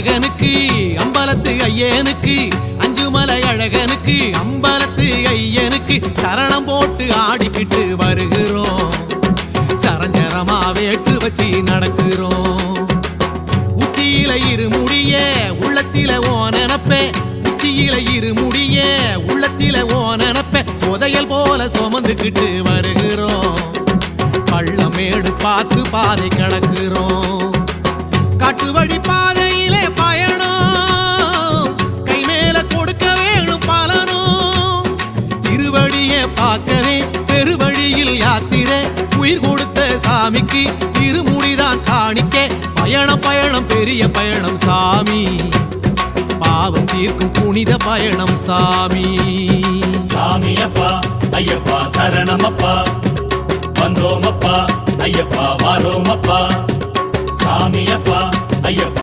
அழகனுக்கு அம்பலத்து ஐயனுக்கு அஞ்சுமலை அழகனுக்கு அம்பலத்து ஐயனுக்கு சரணம் போட்டு ஆடிக்கிட்டு வருகிறோம். சரஞ்சரமா வேட்டு வச்சு நடக்கிறோம். உச்சியில இருமுடிய உள்ளத்தில ஓ நினப்பே, உச்சியில இருமுடிய உள்ளத்தில ஓ நினப்பே, புதையல் போல சுமந்துக்கிட்டு வருகிறோம். பள்ளமேடு பார்த்து பாதை கடக்கிறோம். காட்டு வழி பாதையிலே பயணம், கை மேல கொடுக்க வேணும் பலனும். திருவடியை பார்க்கவே பெருவழியில் யாத்திரை, உயிர் கொடுத்த சாமிக்கு இருமுடிதான் காணிக்க. பயணம் பயணம் பெரிய பயணம் சாமி, பாவம் தீர்க்கும் புனித பயணம் சாமி. சாமியப்பா ஐயப்பா சரணமப்பா, வந்தோமப்பா ஐயப்பா வாரோமப்பா. சாமியப்பா ஐயப்பா